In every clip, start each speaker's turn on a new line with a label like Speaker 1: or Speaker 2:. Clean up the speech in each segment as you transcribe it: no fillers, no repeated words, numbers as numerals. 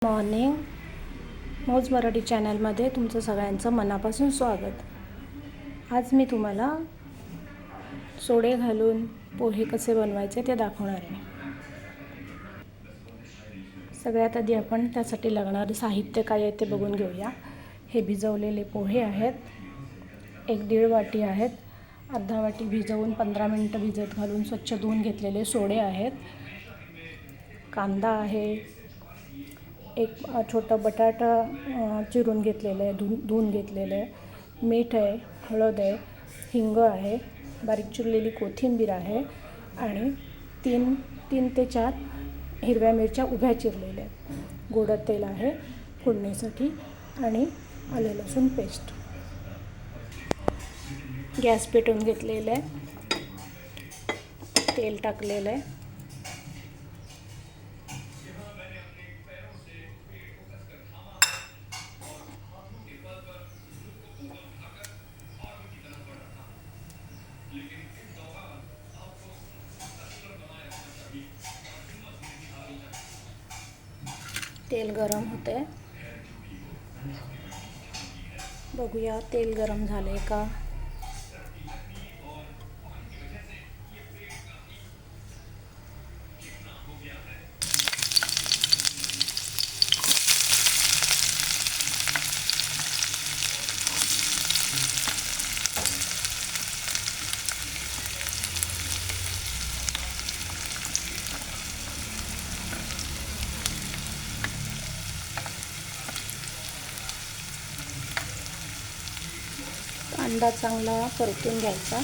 Speaker 1: Morning मौज मराठी चॅनलमध्ये तुमचं सगळ्यांचं मनापासून स्वागत. आज मी तुम्हाला सोडे घालून पोहे कसे बनवायचे ते दाखवणार आहे. सगळ्यात आधी आपण त्यासाठी लागणारे साहित्य काय आहे ते बघून घेऊया. हे भिजवलेले पोहे आहेत, 1-1.5 वाटी आहेत. अर्धा वाटी भिजवून 15 मिनिटं भिजत घालून स्वच्छ धुवून घेतलेले सोडे आहेत. कांदा आहे, एक छोटा बटाटा चिरून घेतलेलं आहे, धुवून घेतलेलं आहे. मीठ आहे, हळद आहे, हिंग आहे, बारीक चिरलेली कोथिंबीर आहे आणि 3 ते 4 हिरव्या मिरच्या उभ्या चिरलेल्या आहेत. गोडं तेल आहे फोडणीसाठी आणि आलं लसूण पेस्ट. गॅस पेटवून घेतलेलं आहे, तेल टाकलेलं आहे. तेल गरम होते, बघूया तेल गरम झाले का. कांदा चांगला परतून घ्यायचा,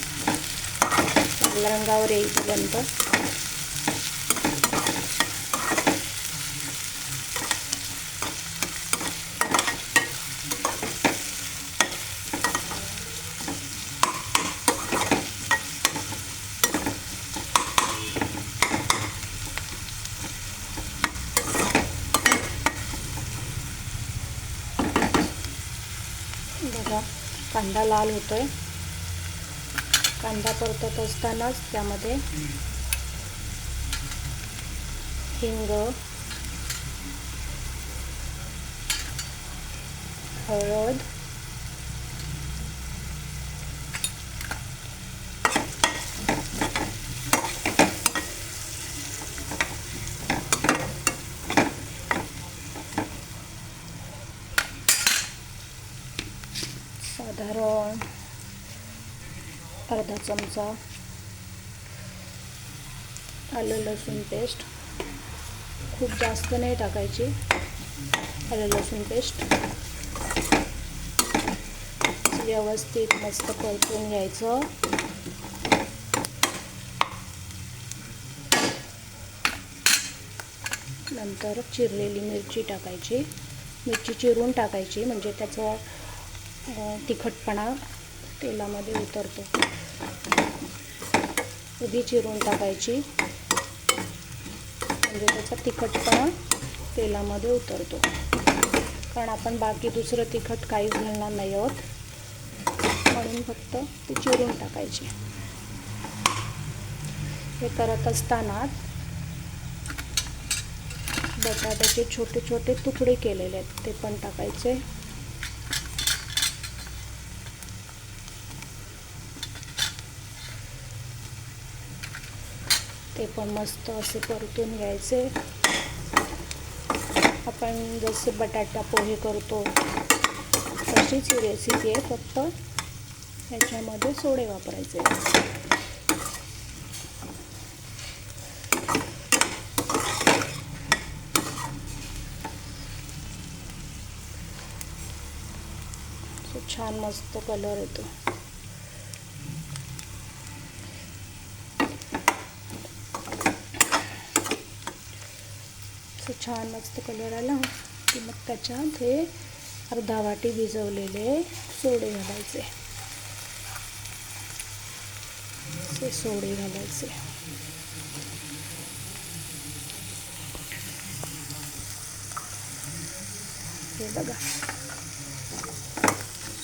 Speaker 1: चांगल्या रंगावर येईपर्यंत. बघा कांदा लाल होतोय. कांदा परतत असतानाच त्यामध्ये हिंग, हळद, साधारण अर्धा चमचा आलं लसूण पेस्ट. खूप जास्त नाही टाकायची आलं लसूण पेस्ट. व्यवस्थित मस्त परतून घ्यायचं. नंतर चिरलेली मिरची टाकायची. मिरची चिरून टाकायची म्हणजे त्याचा तिखटपणा तेलामध्ये उतरतो. उभी चिरून टाकायची म्हणजे त्याचा तिखटपणा तेलामध्ये उतरतो. कारण आपण बाकी दुसरं तिखट काहीच घालणार नाही आहोत, म्हणून फक्त ती चिरून टाकायची. हे करत असताना बटाट्याचे छोटे छोटे तुकडे केलेले आहेत ते पण टाकायचे. ते पण मस्त असे परतून घ्यायचे. आपण जसे बटाटा पोहे करतो तशीच ही रेसिपी आहे, फक्त याच्यामध्ये सोडे वापरायचे. छान मस्त कलर येतो. छान मस्त कलर आला की मग त्याच्यात हे अर्धा वाटी भिजवलेले सोडे घालायचे. हे सोडे घालायचे. हे बघा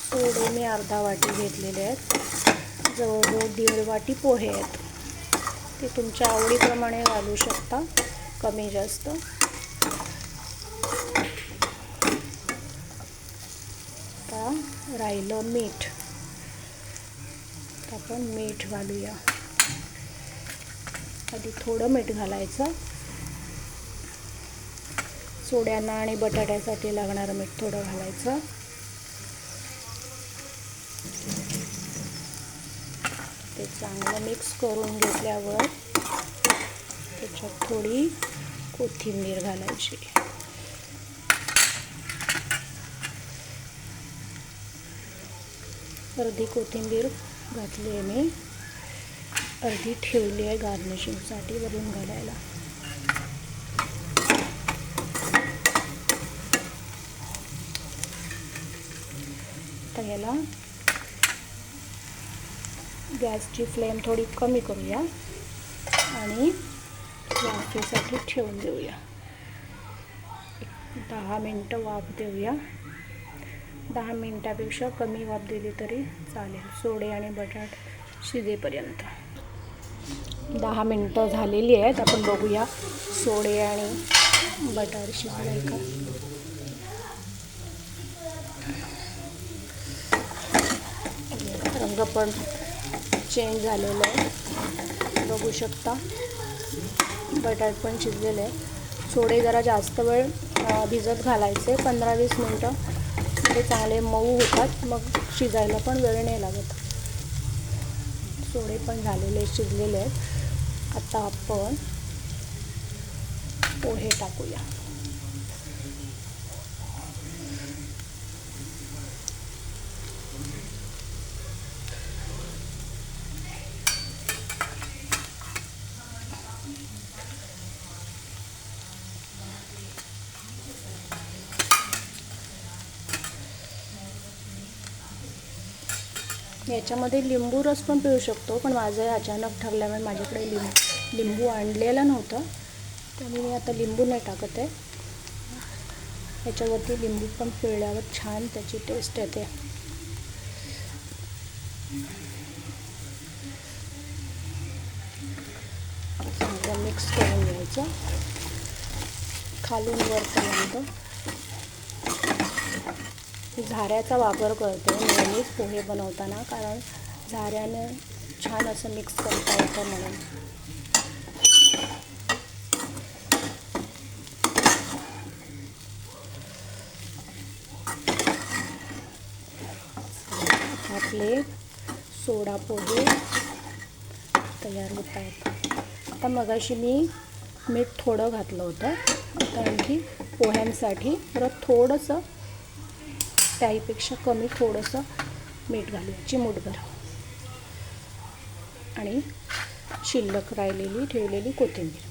Speaker 1: सोडे मी अर्धा वाटी घेतलेले आहेत. जवळजवळ 1.5 वाटी पोहे आहेत. ते तुमच्या आवडीप्रमाणे घालू शकता, कमी जास्त. राहिलं मीठ. आपण मीठ घालूया. आधी थोडं मीठ घालायचं. सोड्यांना आणि बटाट्यासाठी लागणारं मीठ थोडं घालायचं. ते चांगलं मिक्स करून घेतल्यावर त्याच्यात थोडी कोथिंबीर घालायची. अर्धी कोथिंबीर घातली आहे मी. अर्धी ठेवली आहे गार्निशिंगसाठी वरून घालायला. तर याला गॅसची फ्लेम थोडी कमी करूया आणि वाफेसाठी ठेवून देऊया. 10 मिनटं वाफ देऊया. 10 मिनटापेक्षा कमी वाफ दिली तरी चालेल, सोडे आणि बटाट शिजेपर्यंत. 10 मिनटं झालेली आहेत. आपण बघूया सोडे आणि बटाट शिजले का. रंग पण चेंज झालेला आहे, बघू शकता. बटाट पण शिजलेले आहे. सोडे जरा जास्त वेळ भिजत घालायचे, 15-20 मिनटं. ते चांगले मऊ होतात, मग शिजायला पण वेळ नाही लागत. सोडे पण झालेले शिजलेले आहेत. आता आपण पोहे टाकूया. याच्यामध्ये लिंबू रस पण पिळू शकतो, पण माझं अचानक ठरल्यामुळे माझ्याकडे लिंबू आणलेलं नव्हतं, त्यामुळे मी आता लिंबू नाही टाकत आहे. याच्यावरती लिंबू पण पिळल्यावर छान त्याची टेस्ट येते. चांगलं मिक्स करून घ्यायचं खालून वरपर्यंत. झाऱ्याचा वापर करते नेहमीच पोहे बनवताना, कारण झाऱ्याने छान असं मिक्स करता येतं म्हणून. आपले सोडा पोहे तयार होत आहेत. आता मगाशी मी मीठ थोडं घातलं होतं, आता आणखी पोह्यांसाठी परत थोडंसं त्याहीपेक्षा कमी थोडंसं मीठ घालूया, चिमूटभर. आणि शिल्लक राहिलेली ठेवलेली कोथिंबीर.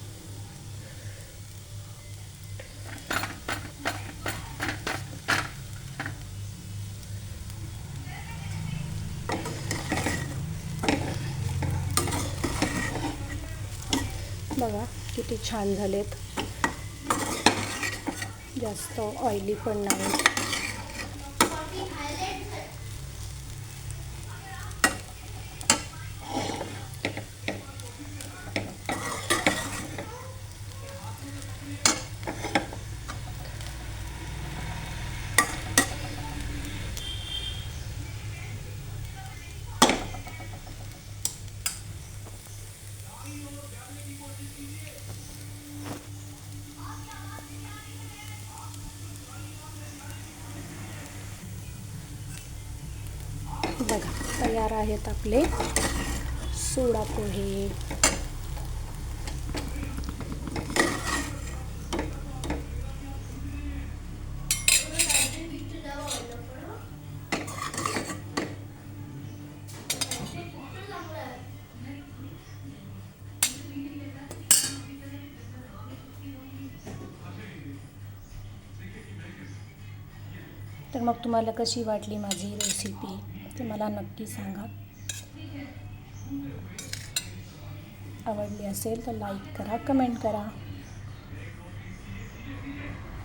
Speaker 1: बघा किती छान झालेत, जास्त ऑइली पण नाही. बघा तयार आहेत आपले सोडा पोहे. तर मग तुम्हाला कशी वाटली माझी रेसिपी ते मला नक्की सांगा. आवडली असेल तर लाईक करा, कमेंट करा.